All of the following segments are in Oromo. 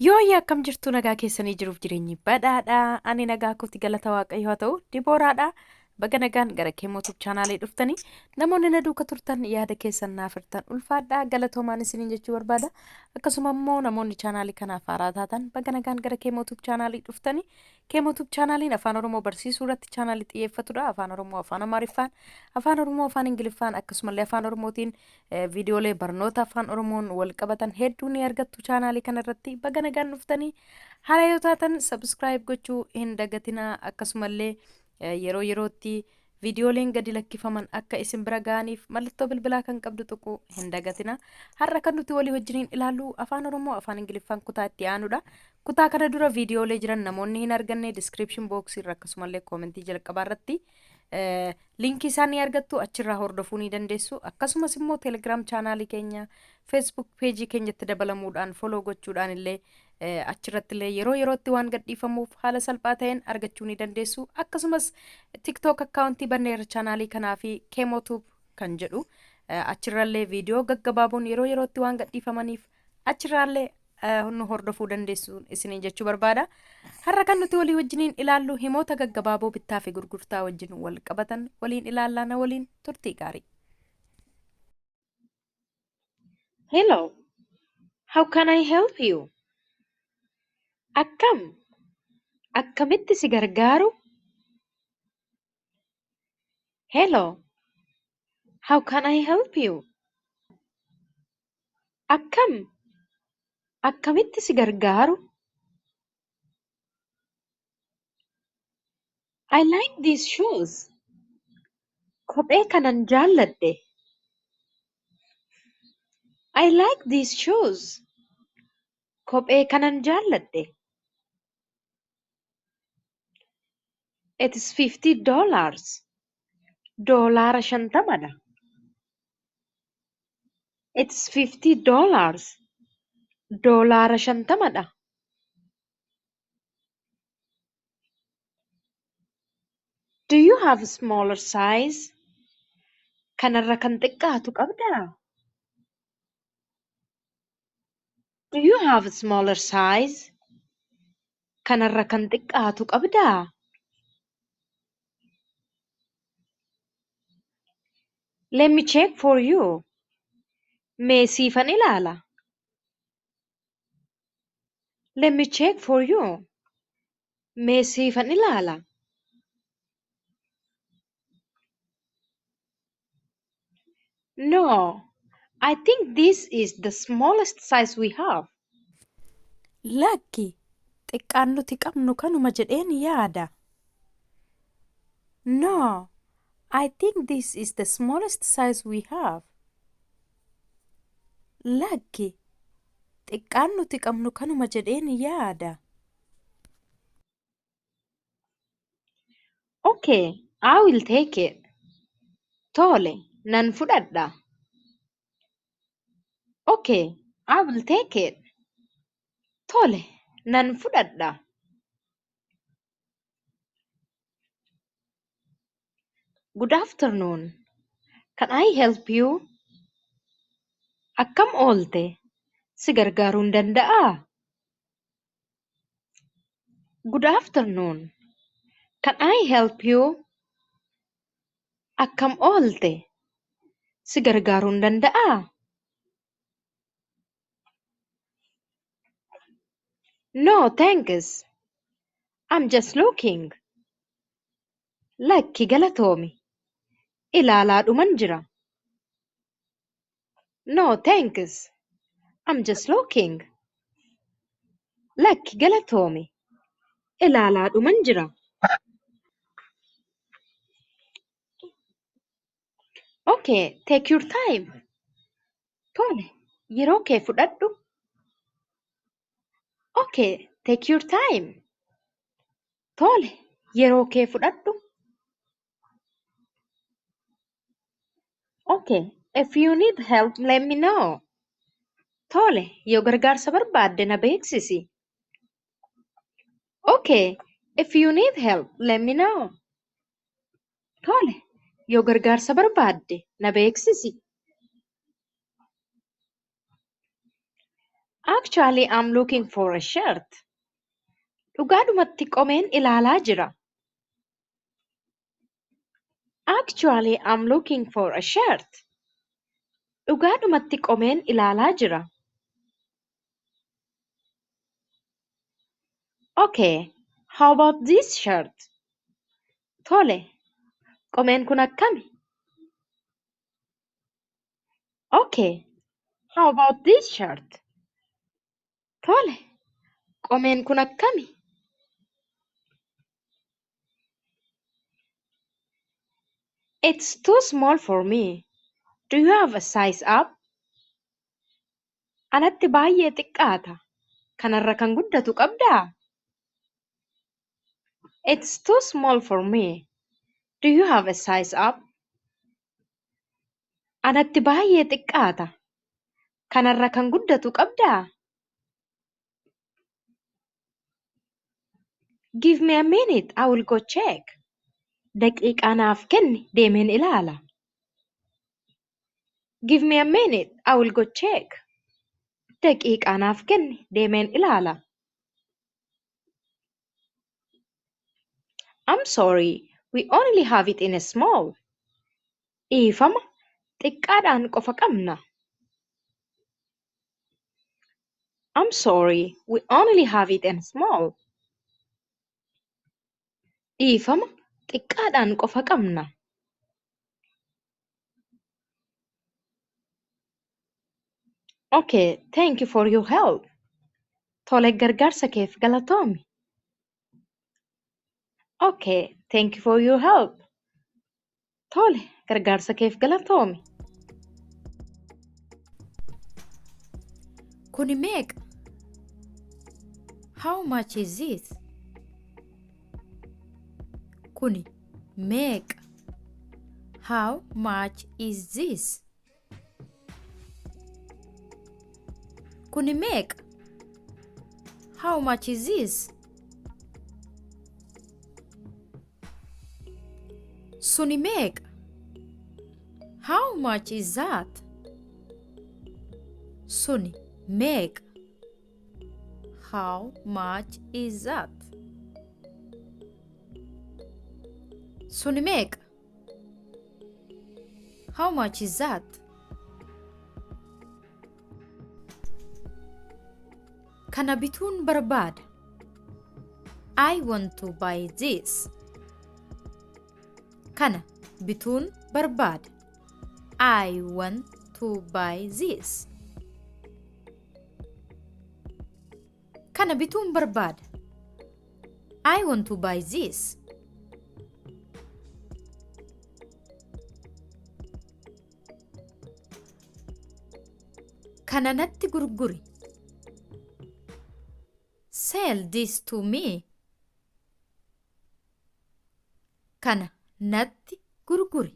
Yoo akkam jirtu nagaa keessanii jiruuf jireenyi badhaadha. Ani nagaa kootti galata waaqayyoo haa ta'u Dibooraadha. Baga nagaan gara Kemo Tube chaanaalii dhuftanii namoonni na duuka turtan yaada keessan naaf hirtan ulfaadha. Galatoomaan isiniin jechuu barbaada. Akkasuma immoo namoonni chaanaalii kanaaf haaraa taatan baga nagaan gara Kemo Tube chaanaalii dhuftanii Kemo Tube chaanaaliin afaan Oromoo barsiisuu irratti chaanaalii xiyyeeffatudha. Afaan Oromoo, afaan Amaariffaan, afaan Oromoo, afaan Ingiliffaan akkasumallee afaan Oromootiin viidiyoolee barnoota afaan Oromoon wal qabatan hedduu ni argattu chaanaalii kanarratti. Baga nagaan dhuftanii haala yoo taatan subscribe gochuu hin dagatinaa. Akkasumallee yeroo yerootti viidiyooleen gadi lakkifaman akka isin bira ga'aniif mallattoo bilbilaa kan qabdu tuquu hin dagatinaa. Har'a kan nuti walii wajjiniin ilaallu afaan Oromoo, afaan Ingiliffaan kutaa itti aanudha. Kutaa kana dura viidiyoolee jiran namoonni hin arganne description box irra akkasumallee koomentii jalqabaa irratti linkii isaanii argattu achirraa hordofuu ni dandeessu. Akkasumas immoo Telegram chaanaalii keenya, Facebook page keenyatti dabalamuudhaan follow gochuudhaan illee achirratti illee yeroo yerootti waan gadhiifamuuf haala salphaa ta'een argachuu ni dandeessu. Akkasumas TikTok accountii banneera chaanaalii kanaa fi Kemo Tube kan jedhu achirrallee viidiyoo gaggabaaboon yeroo yerootti waan gadhiifamaniif achirraallee nu hordofuu dandeessu isiniin jechuu barbaada. Har'a kan nuti walii wajjiniin ilaallu himoota gaggabaaboo bittaa fi gurgurtaa wajjin wal qabatan waliin ilaallaa na waliin turtii gaarii. Hello, how can I help you? Akkamitti si gargaaru? Hello, how can I help you? Akkamitti si gargaaru? I like these shoes. Kophee kanan jaalladhe. I like these shoes. Kophee kanan jaalladhe. It is $50. Doolaara shantamadha. It's $50. Doolaara shantamadha. Do you have a smaller size? Kanarra kan xiqqaatu qabdaa? Do you have a smaller size? Kanarra kan xiqqaatu qabdaa? Let me check for you. Mee siifan ilaala. Let me check for you. Mee siifan ilaala. No, I think this is the smallest size we have. Lakki xiqqaan nuti qabnu kanuma jedheen yaada. No, I think this is the smallest size we have. Lakki xiqqaan nuti qabnu kanuma jedheen yaada. Okay, I will take it. Tole, nan fudhadha. Okay, I will take it. Tole, nan fudhadha. Good afternoon. Can I help you? Akkam oolte? Si gargaaruun danda'aa? Good afternoon. Can I help you? Akkam oolte? Si gargaaruun danda'aa? No, thanks. I'm just looking. Lakki galatoomi. Ilaalaadhuman jira. No, thanks. I'm just looking. Lakki galatoomi. Ilaalaadhuman jira. Okay, take your time. Tole, yeroo kee fudhadhu. Okay, take your time. Tole, yeroo kee fudhadhu. Okay, if you need help, let me know. Tole, yoo gargaarsa barbaadde na beeksisi. Okay, if you need help, let me know. Tole, yoo gargaarsa barbaadde na beeksisi. Actually, I'm looking for a shirt. Dhugaadhumatti qomeen ilaalaa jira. Actually, I'm looking for a shirt. Dhugaadhumatti qomeen ilaalaa jira. Okay, how about this shirt? Tole, qomeen kun akkami? Okay, how about this shirt? Tole, qomeen kun akkami? It's too small for me. Do you have a size up? Anatti baay'ee xiqqaata. Kanarra kan guddatu qabdaa? It's too small for me. Do you have a size up? Anatti baay'ee xiqqaata. Kanarra kan guddatu qabdaa? Give me a minute, I will go check. Daqiiqaa naaf kenni deemeen ilaala. Give me a minute, I will go check. Daqiiqaa naaf kenni deemeen ilaala. I'm sorry, we only have it in a small. Dhiifama, xiqqaadhaan qofa qabna. I'm sorry, we only have it in small. Dhiifama, xiqqaadhaan qofa qabna. Okay, thank you for your help. Tole gargaarsa keef galatoomi. Okay, thank you for your help. Tole gargaarsa keef galatoomi. Kuni meeqa? How much is it? Kuni meeqa? How much is this? Kuni meeqa? How much is this? Suni meeqa? How much is that? Suni meeqa? How much is that? Suni meeqa? How much is that? Kana bituun barbaada. I want to buy this. Kana bituun barbaada. I want to buy this. Kana bituun barbaada. I want to buy this. Kana natti gurguri. Sell this to me. Kana natti gurguri.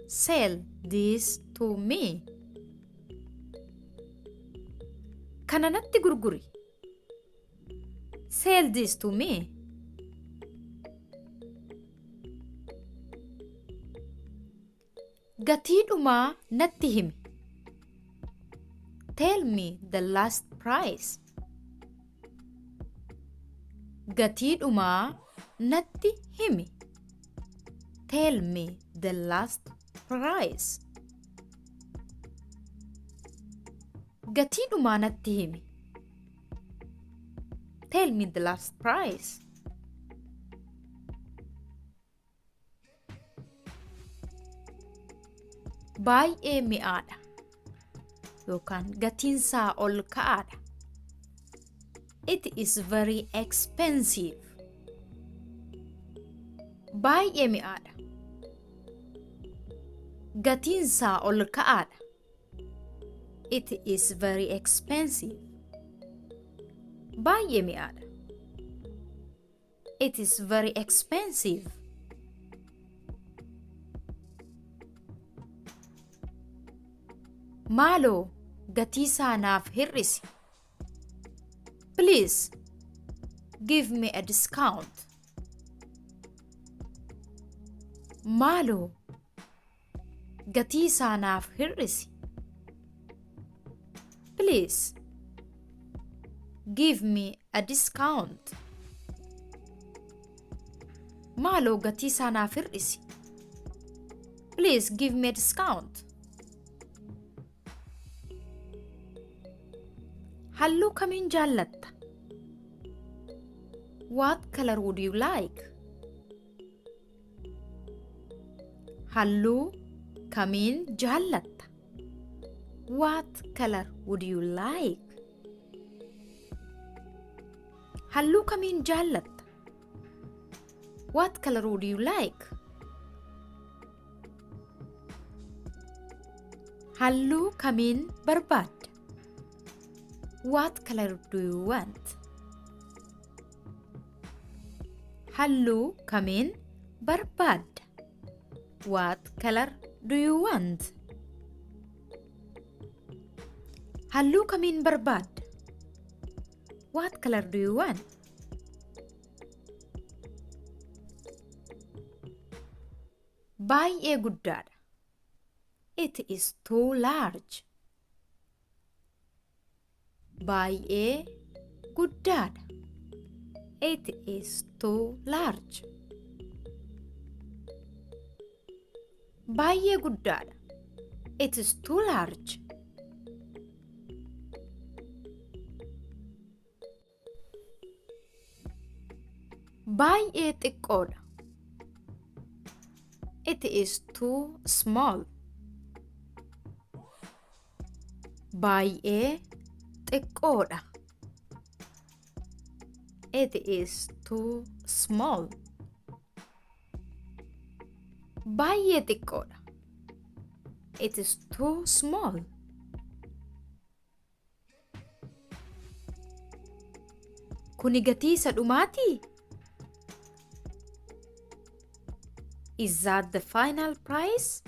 Sell this to me. Kana natti gurguri. Sell this to me. Gatiidhumaa natti himi. Tell me the last price. Gatiidhumaa natti himi. Tell me the last price. Gatiidhumaa natti himi. Tell me the last price. Baay'ee mi'aadha yookaan gatiinsaa ol ka'aadha. It is very expensive. Baay'ee mi'aadha. Gatiinsaa ol ka'aadha. It is very expensive. Baay'ee mi'aadha. It is very expensive. Maaloo gatiisaa naaf hir'isi. Please give me a discount. Maaloo gatiisaa naaf hir'isi. Please give me a discount. Maaloo gatii isaa naaf hir'isi. Please give me a discount. Halluu kamiin jaallatta? What color would you like? Halluu kamiin jaallatta? What color would you like? Halluu kamiin jaallatta? What color would you like? Halluu kamiin barbaadda? What color do you want? Halluu kamiin barbaadda? What color do you want? Halluu kamiin barbaadda? What color do you want? Baay'ee guddaadha. It is too large. Baay'ee guddaadha. It is too large. Baay'ee guddaadha. It is too large. Baay'ee xiqqoodha. It is too small. Baay'ee xiqqoodha. It is too small. Baay'ee xiqqoodha. It is too small. Kuni gatii isa dhumaatii? Is that the final price?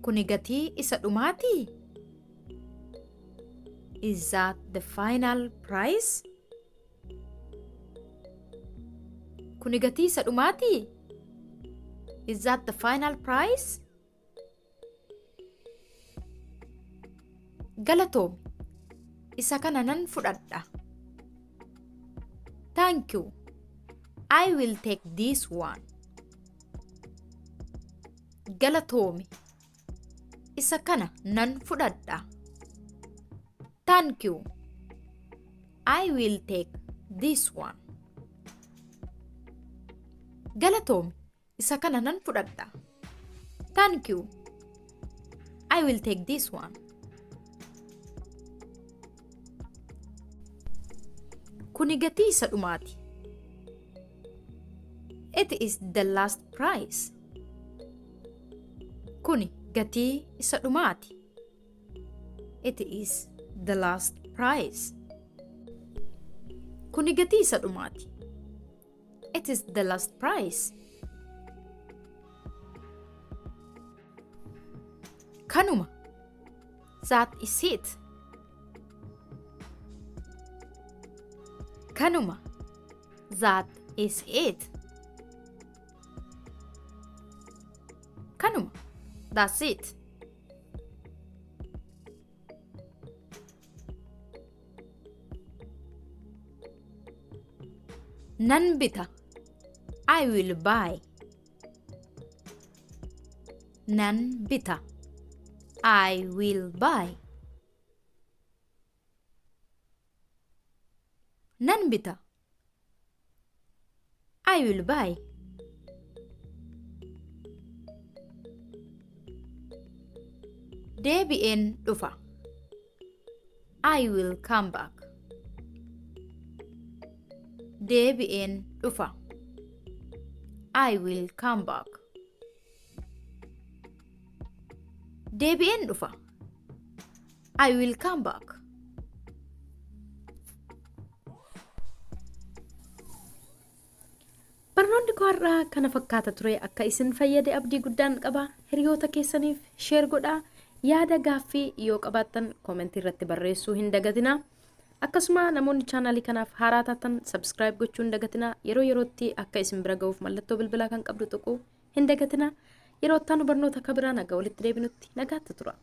Kuni gatii isa dhumaatii? Is that the final price? Kuni gatii isa dhumaatii? Is that the final price? Galatoomi. Isa kana nan fudhadha. Thank you. I will take this one. Galatoomi. Isa kana nan fudhadha. Thank you. I will take this one. Galatoomi. Isa kana nan fudhadha. Thank you. I will take this one. Kuni gatii isa dhumaati. It is the last price. Kuni gatii isa dhumaati. It is the last price. Kuni gatii isa dhumaati. It is the last price. Kanuma. That is it. Kanuma. That is it. Kanuma. That's it. Nan bita. I will buy. Nan bita. I will buy. Nan bita. I will buy. Deebi'een dhufa. I will come back. Deebi'een dhufa. I will come back. Deebi'een dhufa. I will come back. Barnoonni koo har'aa kana fakkaata ture. Akka isin fayyade abdii guddaan qaba. Hiriyoota keessaniif sheer godhaa. Yaada gaaffii yoo qabaattan koomentii irratti barreessuu hin dagatinaa. Akkasuma namoonni chaanaalii kanaaf haaraa taatan subscribe gochuu hin dagatinaa. Yeroo yerootti akka isin bira ga'uuf mallattoo bilbilaa kan qabdu tuquu hin dagatinaa. Yeroo itti aanu barnoota akka biraa nagaa walitti deebinutti nagaatti tura.